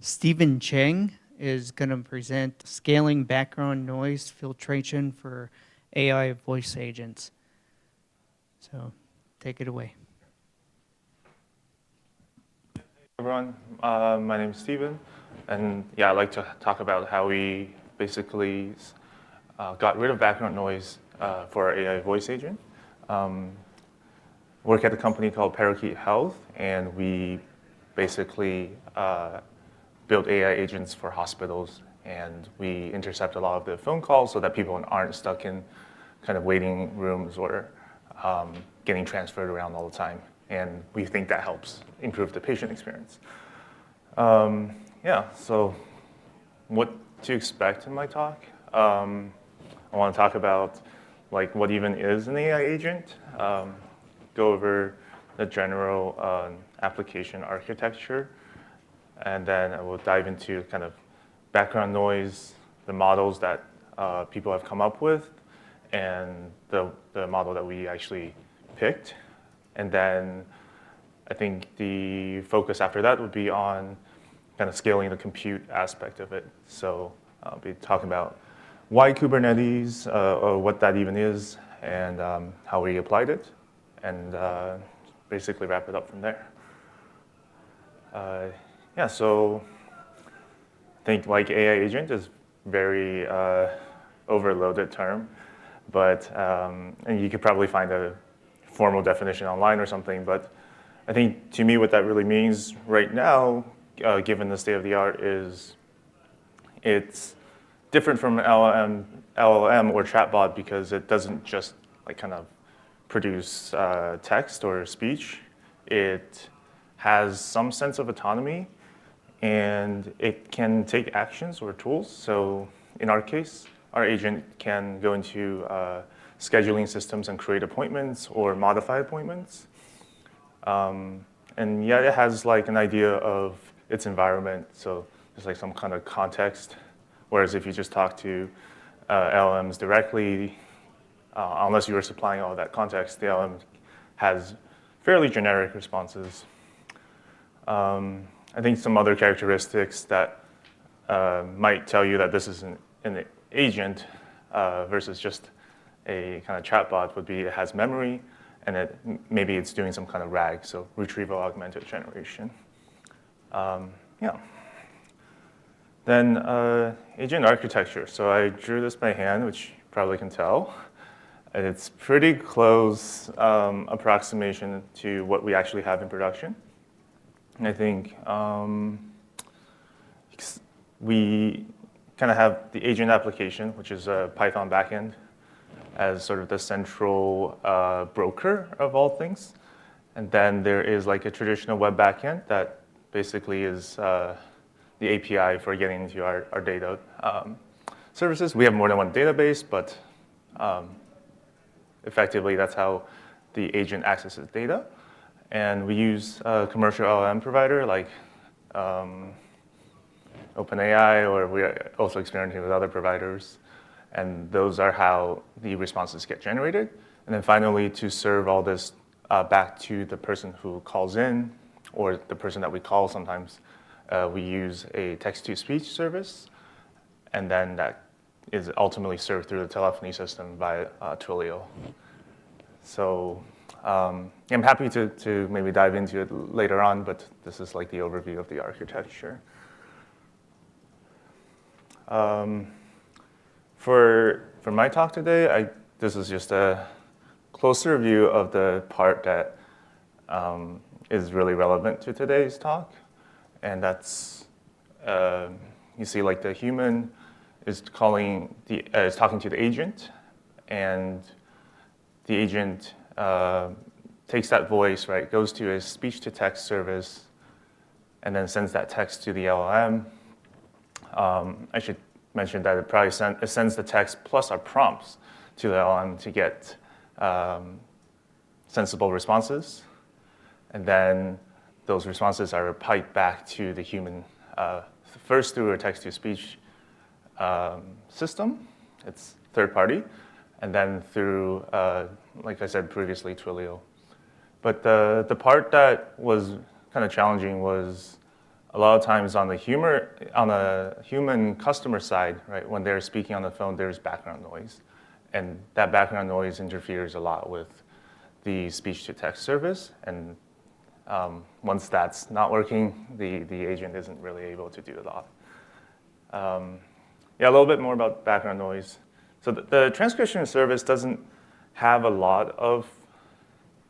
Stephen Cheng is going to present scaling background noise filtration for AI voice agents. So take it away. Everyone, my name is Steven, and I'd like to talk about how we basically got rid of background noise for our AI voice agent. Work at a company called Parakeet Health, and we basically build AI agents for hospitals, and we intercept a lot of the phone calls so that people aren't stuck in kind of waiting rooms or getting transferred around all the time. And we think that helps improve the patient experience. So what to expect in my talk? I want to talk about like what even is an AI agent, go over the general application architecture, and then I will dive into kind of background noise, the models that people have come up with, and the model that we actually picked. And then I think the focus after that would be on kind of scaling the compute aspect of it. So I'll be talking about why Kubernetes, or what that even is, and how we applied it, and basically wrap it up from there. So I think like AI agent is very overloaded term, but and you could probably find a formal definition online or something, but I think to me what that really means right now, given the state of the art, is it's different from LLM or chatbot because it doesn't just like kind of produce text or speech. It has some sense of autonomy, and it can take actions or tools. So in our case, our agent can go into scheduling systems and create appointments or modify appointments. And it has like an idea of its environment, so there's like some kind of context. Whereas if you just talk to LLMs directly, unless you are supplying all that context, the LLM has fairly generic responses. I think some other characteristics that might tell you that this is an agent versus just a kind of chatbot would be it has memory, and maybe it's doing some kind of RAG, so retrieval augmented generation. Then agent architecture. So I drew this by hand, which you probably can tell. And it's pretty close approximation to what we actually have in production. And I think we kind of have the agent application, which is a Python backend, as sort of the central broker of all things. And then there is like a traditional web backend that basically is the API for getting into our data services. We have more than one database, but effectively that's how the agent accesses data. And we use a commercial LLM provider like OpenAI, or we're also experimenting with other providers. And those are how the responses get generated. And then finally, to serve all this back to the person who calls in, or the person that we call sometimes, we use a text-to-speech service. And then that is ultimately served through the telephony system by Twilio. So I'm happy to maybe dive into it later on, but this is like the overview of the architecture. For my talk today, this is just a closer view of the part that is really relevant to today's talk. And that's, you see like the human is talking to the agent, and the agent takes that voice, right, goes to a speech-to-text service, and then sends that text to the LLM. I should mention that it probably sends the text plus our prompts to the LLM to get sensible responses. And then those responses are piped back to the human, first through a text-to-speech system. It's third party. And then through, like I said previously, Twilio. But the part that was kind of challenging was a lot of times on the human customer side, right, when they're speaking on the phone, there's background noise. And that background noise interferes a lot with the speech-to-text service. And once that's not working, the agent isn't really able to do a lot. Yeah, a little bit more about background noise. So the transcription service doesn't have a lot of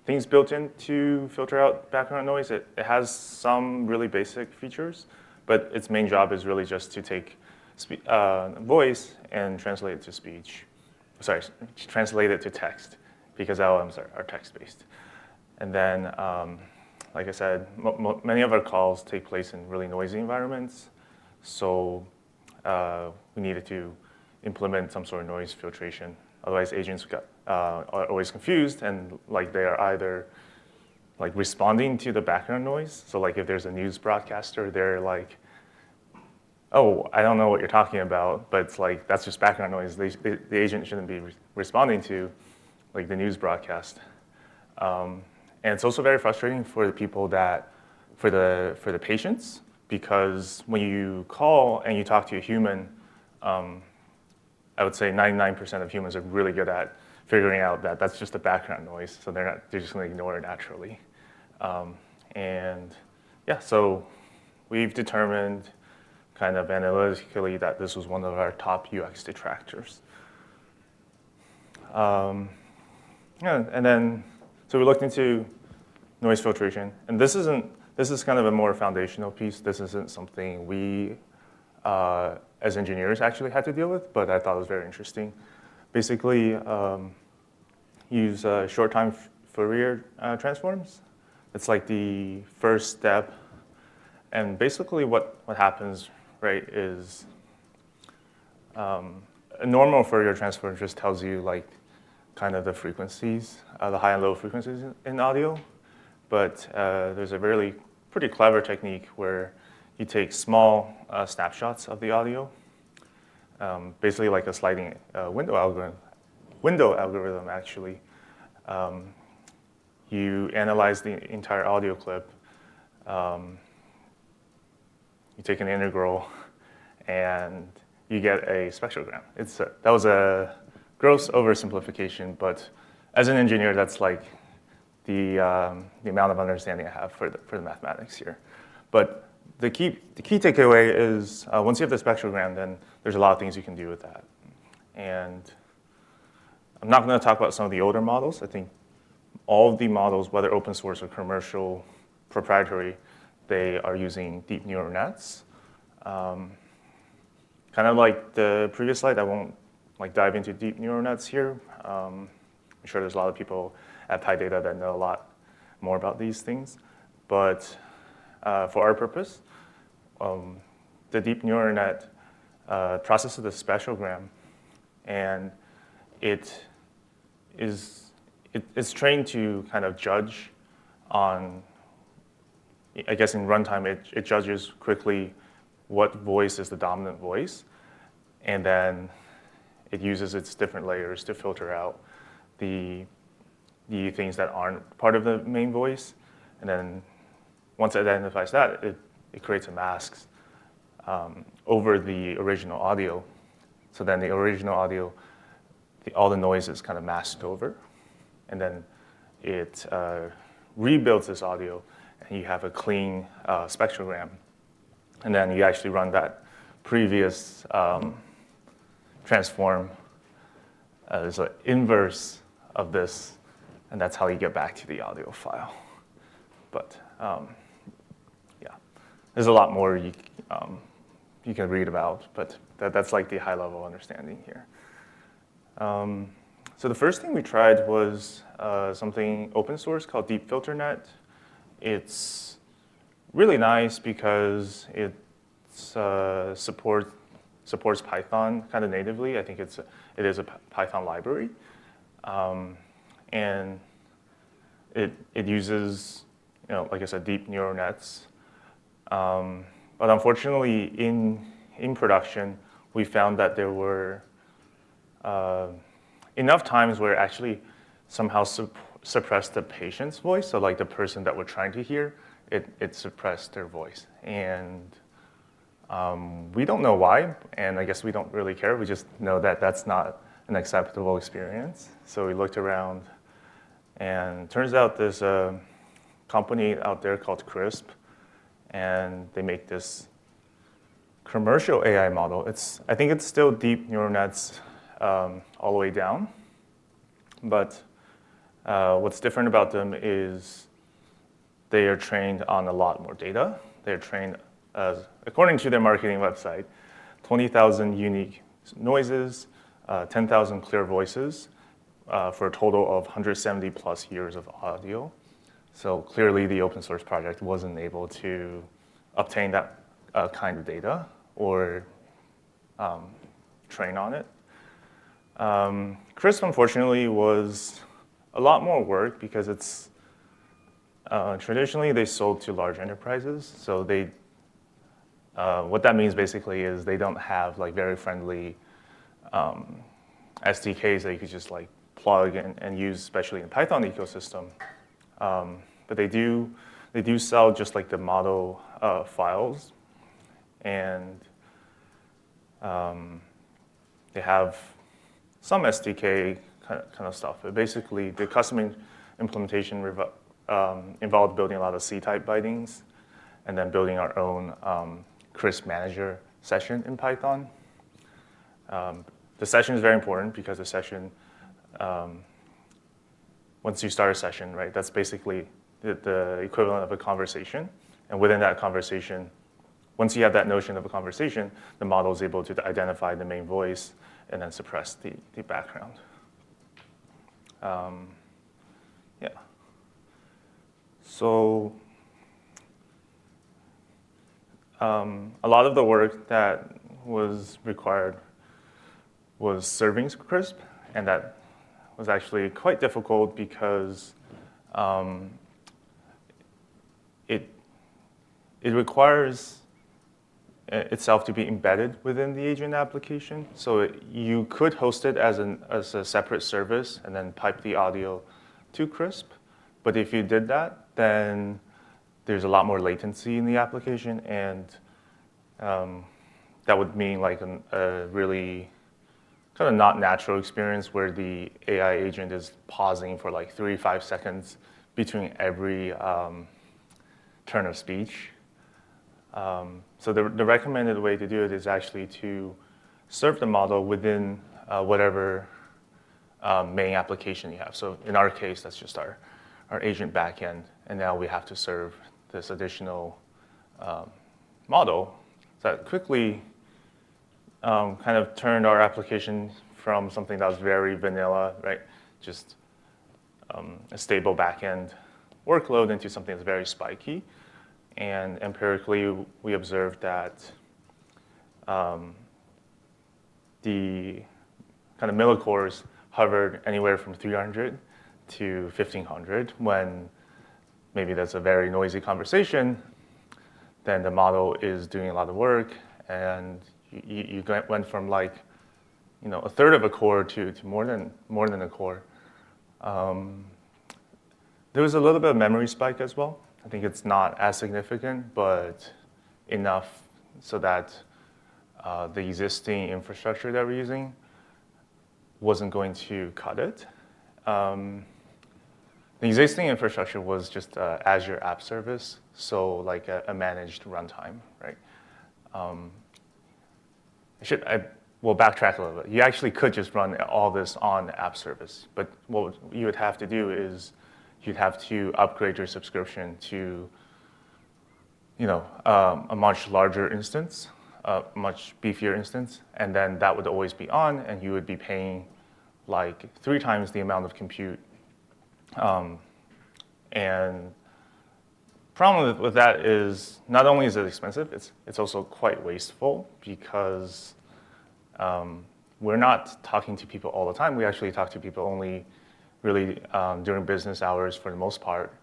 things built in to filter out background noise. It has some really basic features, but its main job is really just to take voice and translate it to speech. Sorry, translate it to text, because LLMs are text-based. And then, like I said, many of our calls take place in really noisy environments, so we needed to implement some sort of noise filtration. Otherwise, agents are always confused, and like they are either like responding to the background noise. So like if there's a news broadcaster, they're like, "Oh, I don't know what you're talking about," but it's like that's just background noise. The agent shouldn't be responding to like the news broadcast. And it's also very frustrating for the people for the patients, because when you call and you talk to a human, I would say 99% of humans are really good at figuring out that that's just a background noise, so they're just going to ignore it naturally. And yeah, so we've determined kind of analytically that this was one of our top UX detractors. Yeah, and then so we looked into noise filtration, and this is kind of a more foundational piece. This isn't something we as engineers actually had to deal with, but I thought it was very interesting. Basically, use short-time Fourier transforms. It's like the first step, and basically what happens, right, is a normal Fourier transform just tells you like kind of the frequencies, the high and low frequencies in audio, but there's a really pretty clever technique where you take small snapshots of the audio, basically like a sliding window algorithm actually. You analyze the entire audio clip, you take an integral, and you get a spectrogram. That was a gross oversimplification, but as an engineer, that's like the amount of understanding I have for the mathematics here. But the key takeaway is once you have the spectrogram, then there's a lot of things you can do with that. And I'm not going to talk about some of the older models. I think all of the models, whether open source or commercial, proprietary, they are using deep neural nets. Kind of like the previous slide, I won't like dive into deep neural nets here. I'm sure there's a lot of people at PyData that know a lot more about these things. But for our purpose, the deep neural net processes the spectrogram, and it's trained to kind of judge on, I guess in runtime, it judges quickly what voice is the dominant voice, and then it uses its different layers to filter out the things that aren't part of the main voice. And then once it identifies that, it creates a mask over the original audio. So then the original audio, all the noise is kind of masked over. And then it rebuilds this audio, and you have a clean spectrogram. And then you actually run that previous transform as an inverse of this, and that's how you get back to the audio file. But yeah, there's a lot more you can read about, but that's like the high-level understanding here. So the first thing we tried was something open source called Deep Filter Net. It's really nice because it supports Python kind of natively. I think it is a Python library, and it uses, like I said, deep neural nets. But unfortunately, in production, we found that there were enough times where it actually somehow suppressed the patient's voice, so like the person that we're trying to hear, it suppressed their voice. And we don't know why, and I guess we don't really care. We just know that that's not an acceptable experience. So we looked around, and turns out there's a company out there called Crisp, and they make this commercial AI model. I think it's still deep neural nets all the way down, but what's different about them is they are trained on a lot more data. They're trained, according to their marketing website, 20,000 unique noises, 10,000 clear voices, for a total of 170 plus years of audio. So clearly the open source project wasn't able to obtain that kind of data or train on it. Crisp, unfortunately, was a lot more work because it's traditionally they sold to large enterprises. So they, what that means basically is they don't have like very friendly SDKs that you could just like plug and use, especially in the Python ecosystem. But they do sell just like the model files, and they have some SDK kind of stuff. But basically, the custom implementation involved building a lot of C-type bindings, and then building our own Crisp manager session in Python. The session is very important because the session, once you start a session, right, that's basically the equivalent of a conversation. And within that conversation, once you have that notion of a conversation, the model is able to identify the main voice and then suppress the background. Yeah. So a lot of the work that was required was serving Crisp, and that was actually quite difficult because it requires itself to be embedded within the agent application. So you could host it as a separate service and then pipe the audio to Crisp. But if you did that, then there's a lot more latency in the application, and that would mean like a really kind of not natural experience where the AI agent is pausing for like 3-5 seconds between every turn of speech. So the recommended way to do it is actually to serve the model within whatever main application you have. So in our case, that's just our agent backend, and now we have to serve this additional model that quickly kind of turned our application from something that was very vanilla, right, just a stable backend workload, into something that's very spiky. And empirically, we observed that the kind of millicores hovered anywhere from 300 to 1500 when maybe that's a very noisy conversation. Then the model is doing a lot of work, and you went from like, you know, a third of a core to more than a core. There was a little bit of memory spike as well. I think it's not as significant, but enough so that the existing infrastructure that we're using wasn't going to cut it. The existing infrastructure was just Azure App Service, so like a managed runtime, right? We'll backtrack a little bit. You actually could just run all this on App Service, but what you would have to do is you'd have to upgrade your subscription to, you know, a much larger instance, a much beefier instance, and then that would always be on, and you would be paying like 3 times the amount of compute. And problem with that is not only is it expensive, it's also quite wasteful because we're not talking to people all the time. We actually talk to people only really during business hours for the most part.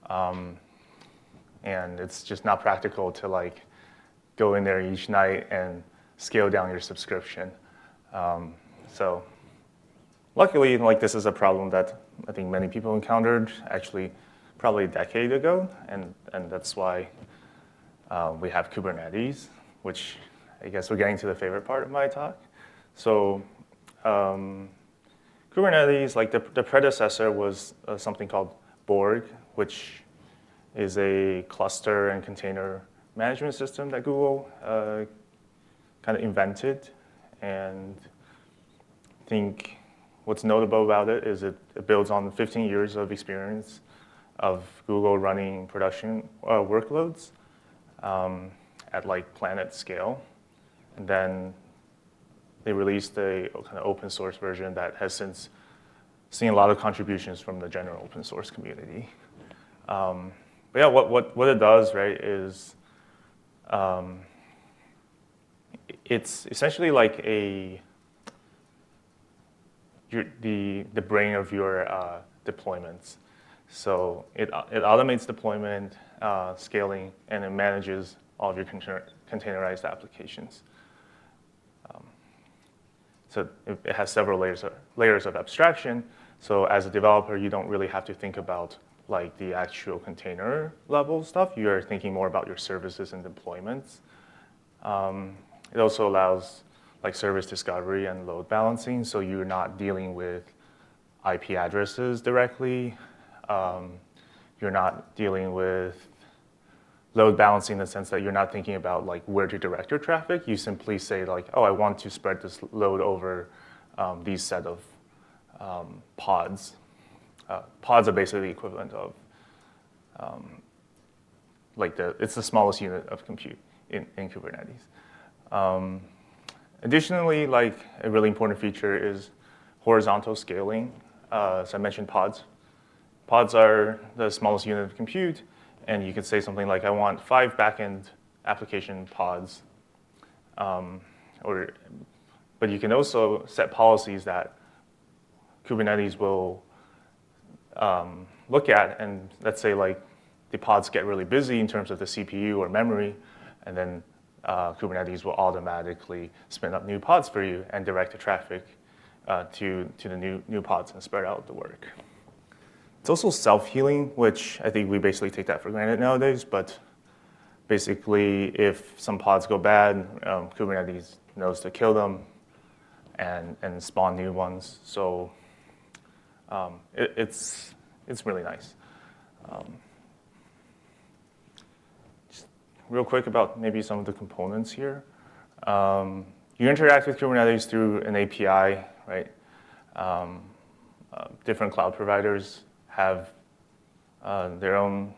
And it's just not practical to like go in there each night and scale down your subscription. So luckily, like this is a problem that I think many people encountered. Actually, probably a decade ago, and that's why we have Kubernetes, which I guess we're getting to the favorite part of my talk. So Kubernetes, like the predecessor was something called Borg, which is a cluster and container management system that Google kind of invented. And I think what's notable about it is it builds on 15 years of experience of Google running production workloads at like planet scale. And then they released a kind of open source version that has since seen a lot of contributions from the general open source community. But yeah, what it does, right, is it's essentially like the brain of your deployments. So it automates deployment, scaling, and it manages all of your containerized applications. So it has several layers of abstraction. So as a developer, you don't really have to think about like the actual container level stuff. You're thinking more about your services and deployments. It also allows like service discovery and load balancing. So you're not dealing with IP addresses directly. You're not dealing with load balancing in the sense that you're not thinking about like where to direct your traffic. You simply say like, oh, I want to spread this load over these set of pods. Pods are basically the equivalent of it's the smallest unit of compute in Kubernetes. Additionally, like a really important feature is horizontal scaling. So I mentioned pods. Pods are the smallest unit of compute, and you could say something like, I want 5 backend application pods. But you can also set policies that Kubernetes will look at, and let's say like the pods get really busy in terms of the CPU or memory, and then Kubernetes will automatically spin up new pods for you and direct the traffic to the new pods and spread out the work. It's also self-healing, which I think we basically take that for granted nowadays, but basically if some pods go bad, Kubernetes knows to kill them and spawn new ones. So it's really nice. Just real quick about maybe some of the components here. You interact with Kubernetes through an API, right? Different cloud providers have their own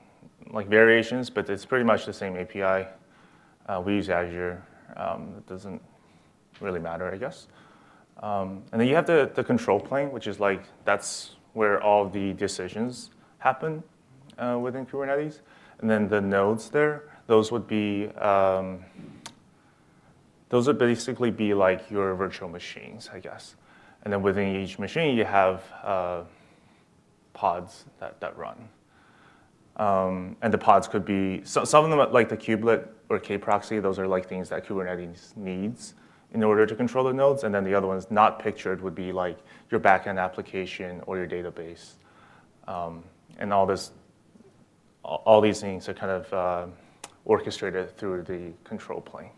like variations, but it's pretty much the same API. We use Azure. It doesn't really matter, I guess. And then you have the control plane, which is like, that's where all the decisions happen within Kubernetes. And then the nodes there, those would basically be like your virtual machines, I guess. And then within each machine, you have pods that run. And the pods could be, some of them like the kubelet or kproxy, those are like things that Kubernetes needs in order to control the nodes. And then the other ones not pictured would be like your backend application or your database. And all these things are kind of orchestrated through the control plane.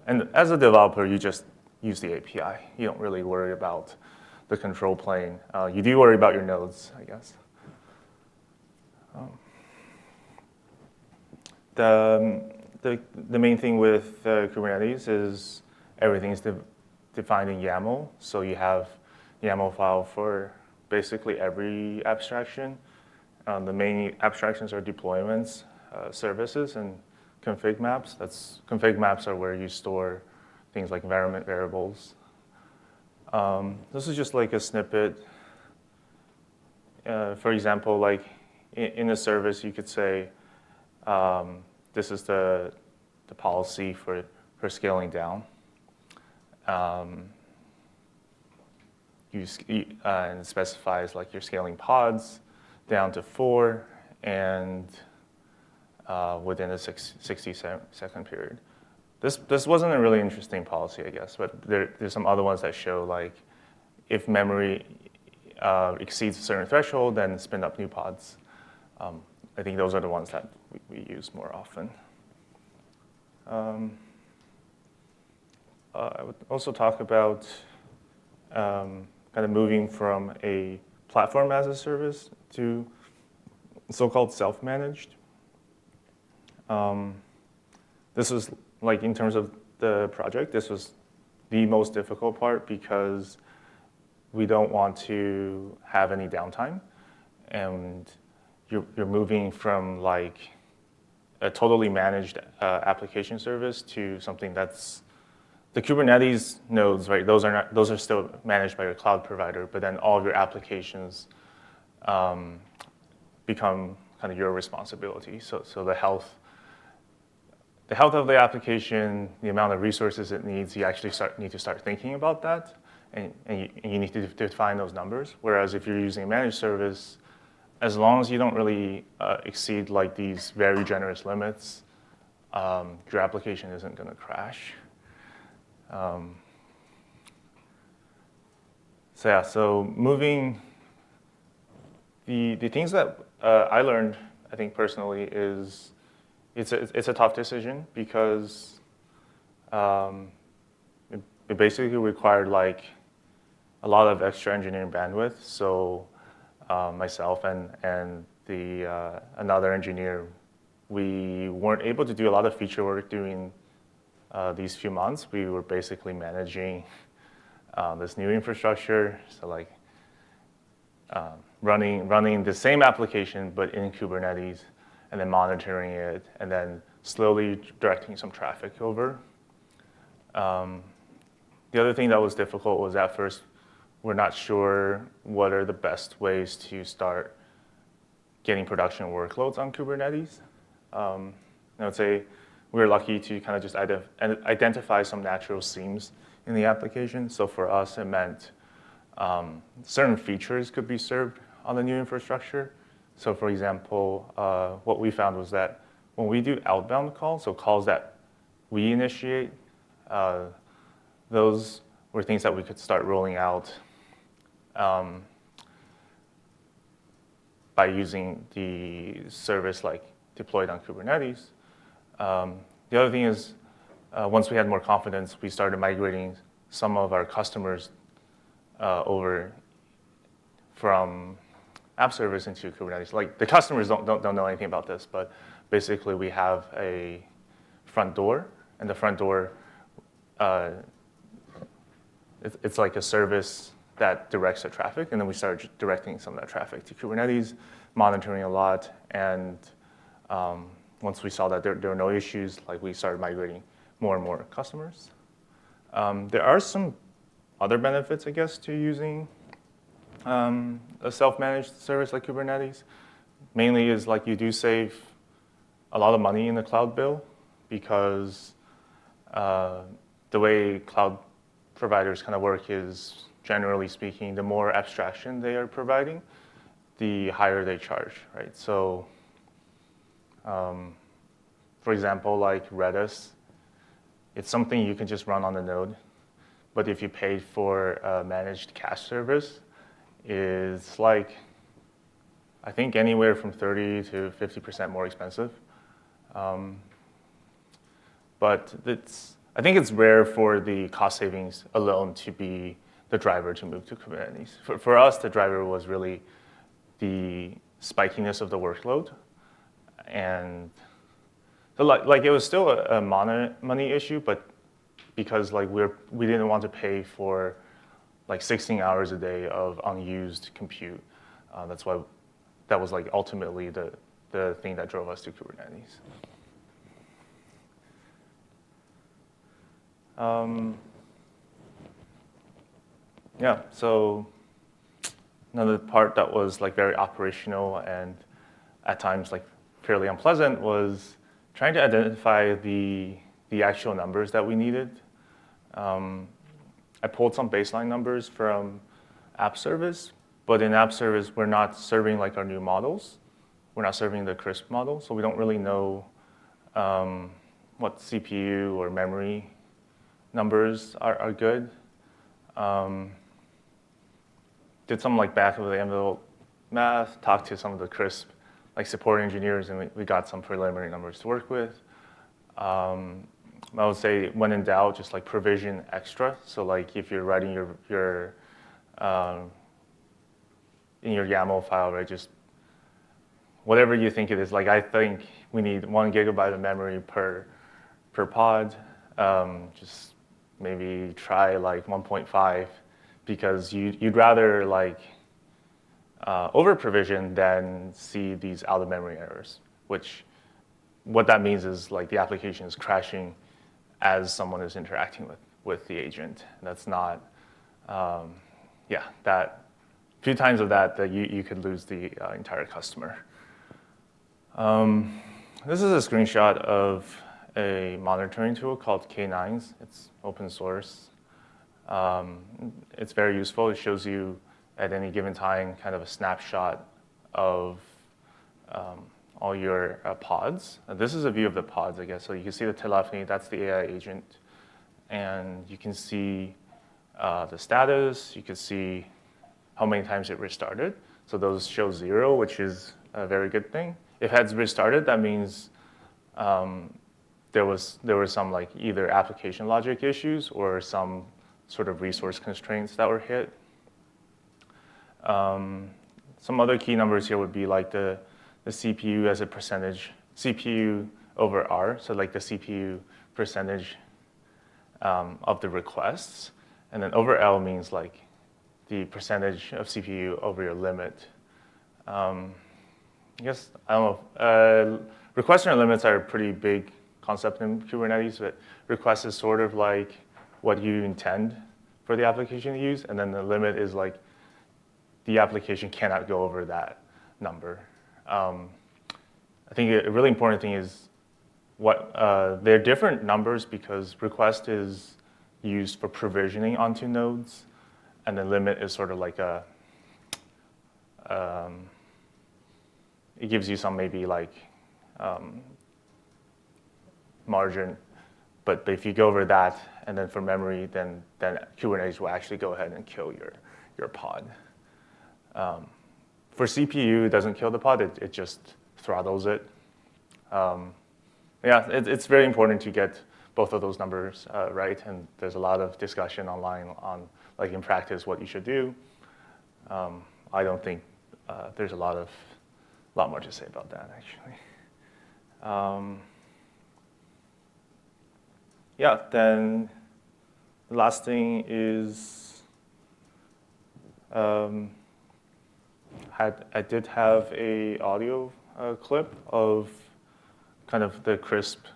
And as a developer, you just use the API. You don't really worry about the control plane. You do worry about your nodes, I guess. The main thing with Kubernetes is everything is defined in YAML. So you have YAML file for basically every abstraction. The main abstractions are deployments, services, and config maps. Config maps are where you store things like environment variables. This is just like a snippet. For example, like in a service, you could say, this is the policy for scaling down. And it specifies like you're scaling pods down to 4 and within a 60-second period. This wasn't a really interesting policy, I guess, but there's some other ones that show like if memory exceeds a certain threshold, then spin up new pods. I think those are the ones that we use more often. I would also talk about kind of moving from a platform as a service to so-called self-managed. This was like in terms of the project, this was the most difficult part because we don't want to have any downtime, and you're moving from like a totally managed application service to something that's the Kubernetes nodes, right? Those are still managed by your cloud provider, but then all of your applications become kind of your responsibility. So the health of the application, the amount of resources it needs, you actually need to start thinking about that, and you need to define those numbers. Whereas if you're using a managed service, as long as you don't really exceed like these very generous limits, your application isn't going to crash. So moving, the things that I learned, I think personally, is it's a tough decision because it basically required like a lot of extra engineering bandwidth. So myself and the another engineer, we weren't able to do a lot of feature work during these few months. We were basically managing this new infrastructure, so like running the same application but in Kubernetes, and then monitoring it, and then slowly directing some traffic over. The other thing that was difficult was at first we're not sure what are the best ways to start getting production workloads on Kubernetes. I would say we were lucky to kind of just identify some natural seams in the application. So for us, it meant certain features could be served on the new infrastructure. So for example, what we found was that when we do outbound calls, so calls that we initiate, those were things that we could start rolling out by using the service like deployed on Kubernetes. The other thing is, once we had more confidence, we started migrating some of our customers over from app service into Kubernetes. Like the customers don't know anything about this, but basically we have a front door, and the front door, it's like a service that directs the traffic, and then we started directing some of that traffic to Kubernetes, monitoring a lot, and once we saw that there were no issues, like we started migrating more and more customers. There are some other benefits, I guess, to using a self-managed service like Kubernetes. Mainly is like you do save a lot of money in the cloud bill because the way cloud providers kind of work is, generally speaking, the more abstraction they are providing, the higher they charge, right? So, for example, like Redis, it's something you can just run on the node, but if you paid for a managed cache service, it's like, I think anywhere from 30 to 50% more expensive. But I think it's rare for the cost savings alone to be the driver to move to Kubernetes. For us, the driver was really the spikiness of the workload. And so like it was still a money issue, but because like we didn't want to pay for like 16 hours a day of unused compute. That's why that was like ultimately the thing that drove us to Kubernetes. Yeah, so another part that was like very operational and at times like fairly unpleasant was trying to identify the actual numbers that we needed. I pulled some baseline numbers from app service, but in app service, we're not serving like our new models. We're not serving the crisp model, so we don't really know what CPU or memory numbers are good. Did some like back of the envelope math, talked to some of the crisp like support engineers, and we got some preliminary numbers to work with. I would say when in doubt, just like provision extra. So like if you're writing your in your YAML file, right, just whatever you think it is. Like I think we need 1 GB of memory per pod. Just maybe try like 1.5 because you'd rather like over provision than see these out of memory errors, which what that means is like the application is crashing as someone is interacting with the agent. That's not, yeah, that few times of that you could lose the entire customer. This is a screenshot of a monitoring tool called K9s. It's open source. It's very useful. It shows you at any given time kind of a snapshot of all your pods. This is a view of the pods, I guess. So you can see the telephony, that's the AI agent. And you can see the status. You can see how many times it restarted. So those show 0, which is a very good thing. If it had restarted, that means there was some like either application logic issues or some sort of resource constraints that were hit. Some other key numbers here would be like the CPU as a percentage, CPU over R, so like the CPU percentage of the requests. And then over L means like the percentage of CPU over your limit. I guess, I don't know, requests and limits are a pretty big concept in Kubernetes, but request is sort of like what you intend for the application to use, and then the limit is like the application cannot go over that number. I think a really important thing is they're different numbers because request is used for provisioning onto nodes, and the limit is sort of like it gives you some maybe like margin, but if you go over that and then for memory, then Kubernetes will actually go ahead and kill your pod. For CPU, it doesn't kill the pod, it just throttles it. Yeah, it's very important to get both of those numbers right, and there's a lot of discussion online on, like in practice, what you should do. I don't think there's a lot more to say about that, actually. Yeah, then the last thing is I did have a audio clip of kind of the crisp.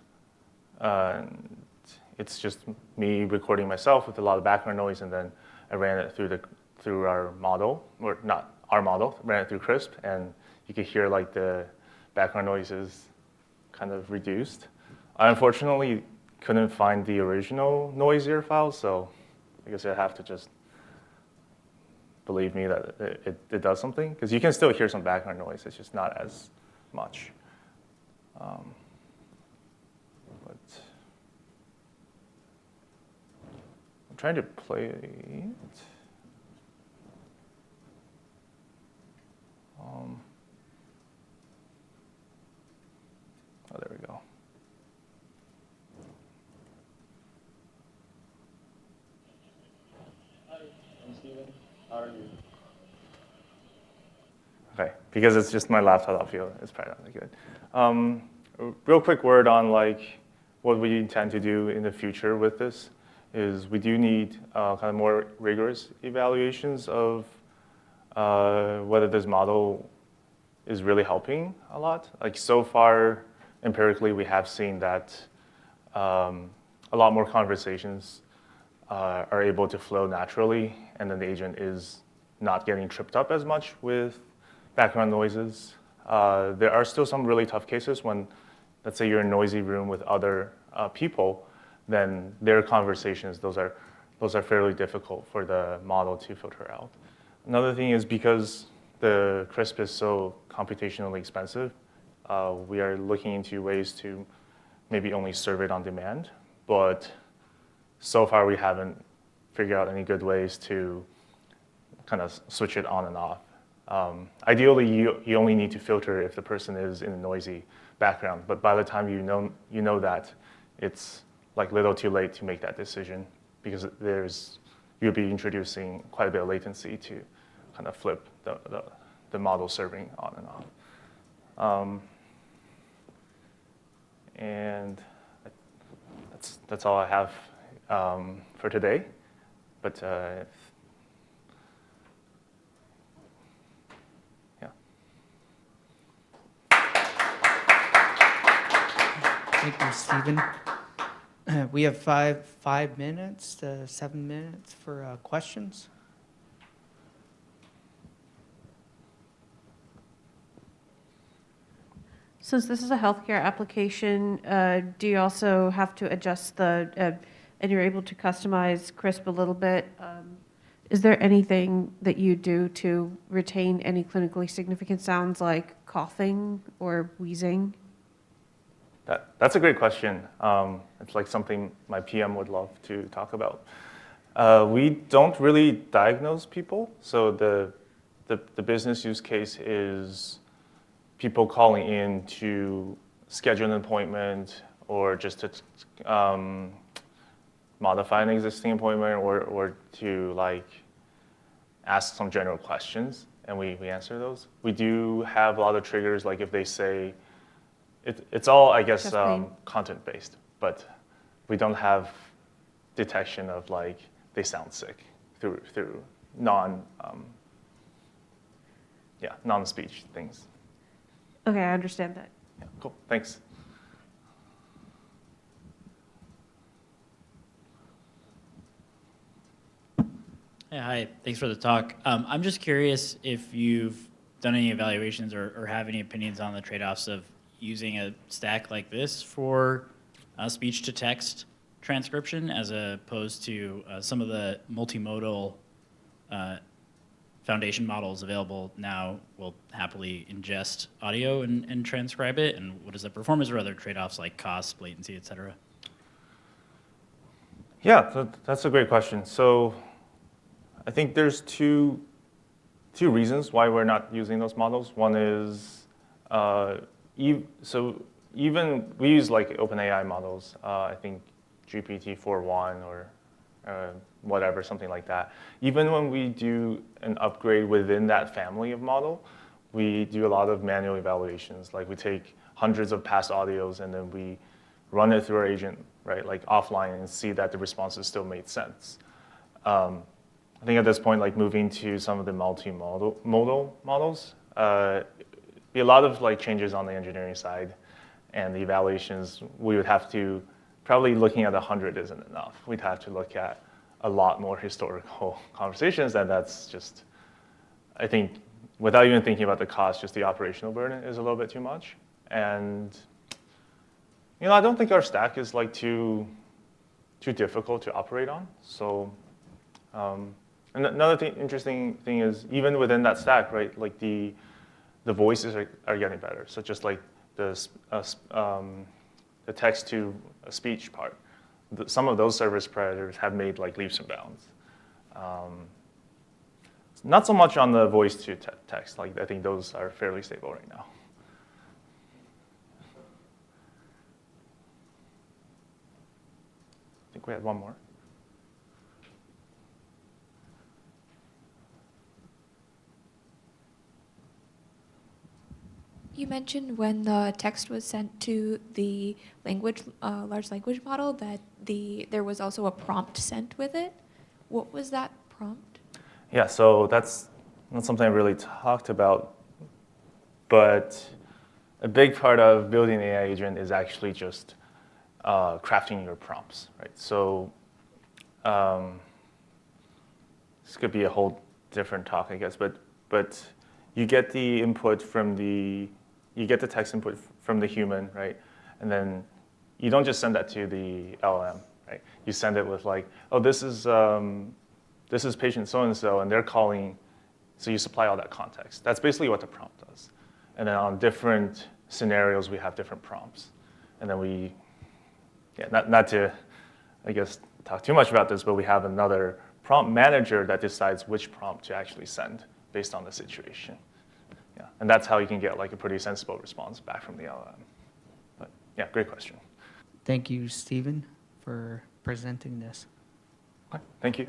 It's just me recording myself with a lot of background noise, and then I ran it through our model, or not our model, ran it through Crisp, and you could hear like the background noises kind of reduced. I unfortunately couldn't find the original noisier file, so I guess I have to just believe me that it does something, because you can still hear some background noise, it's just not as much. But I'm trying to play it. Oh, there we go. Hi, I'm Steven. How are you? Okay, because it's just my laptop up here, it's probably not that good. Real quick word on like what we intend to do in the future with this is we do need kind of more rigorous evaluations of whether this model is really helping a lot. Like so far, empirically, we have seen that a lot more conversations are able to flow naturally, and then the agent is not getting tripped up as much with background noises. There are still some really tough cases when, let's say you're in a noisy room with other people, then their conversations, those are fairly difficult for the model to filter out. Another thing is because the Crisp is so computationally expensive, we are looking into ways to maybe only serve it on demand, but so far we haven't figured out any good ways to kind of switch it on and off. Ideally, you only need to filter if the person is in a noisy background, but by the time you know that, it's like little too late to make that decision because you'll be introducing quite a bit of latency to kind of flip the model serving on and off. And that's all I have for today. But yeah. Thank you, Stephen. We have 5 minutes to 7 minutes for questions. Since this is a healthcare application, do you also have to adjust and you're able to customize CRISP a little bit? Is there anything that you do to retain any clinically significant sounds like coughing or wheezing? That's a great question. It's like something my PM would love to talk about. We don't really diagnose people, so the business use case is people calling in to schedule an appointment or just to modify an existing appointment or to like ask some general questions, and we answer those. We do have a lot of triggers, like if they say, it's all, I guess, content-based, but we don't have detection of like they sound sick through non-speech things. Okay, I understand that. Yeah, cool, thanks. Yeah, hi, thanks for the talk. I'm just curious if you've done any evaluations or have any opinions on the trade-offs of using a stack like this for speech-to-text transcription as opposed to some of the multimodal foundation models available now will happily ingest audio and transcribe it, and what is the performance or other trade-offs like cost, latency, et cetera? Yeah, that's a great question. So I think there's two reasons why we're not using those models. One is, so even we use like OpenAI models, I think GPT-4.1 or whatever, something like that. Even when we do an upgrade within that family of model, we do a lot of manual evaluations. Like we take hundreds of past audios and then we run it through our agent, right, like offline, and see that the responses still made sense. I think at this point, like moving to some of the multimodal models, be a lot of like changes on the engineering side, and the evaluations we would have to probably looking at 100 isn't enough. We'd have to look at a lot more historical conversations, and that's just, I think, without even thinking about the cost, just the operational burden is a little bit too much. And I don't think our stack is like too difficult to operate on. So. And another interesting thing is even within that stack, right? Like the voices are getting better. So just like the text to speech part, some of those service providers have made like leaps and bounds. Not so much on the voice to text. Like I think those are fairly stable right now. I think we had one more. You mentioned when the text was sent to the large language model that there was also a prompt sent with it. What was that prompt? Yeah, so that's not something I really talked about, but a big part of building an AI agent is actually just crafting your prompts, right? So this could be a whole different talk, I guess, but you get the input from you get the text input from the human, right? And then you don't just send that to the LLM, right? You send it with like, oh, this is patient so-and-so, and they're calling, so you supply all that context. That's basically what the prompt does. And then on different scenarios, we have different prompts. And then not to, I guess, talk too much about this, but we have another prompt manager that decides which prompt to actually send based on the situation. Yeah, and that's how you can get like a pretty sensible response back from the LLM. But yeah, great question. Thank you, Stephen, for presenting this. Okay, thank you.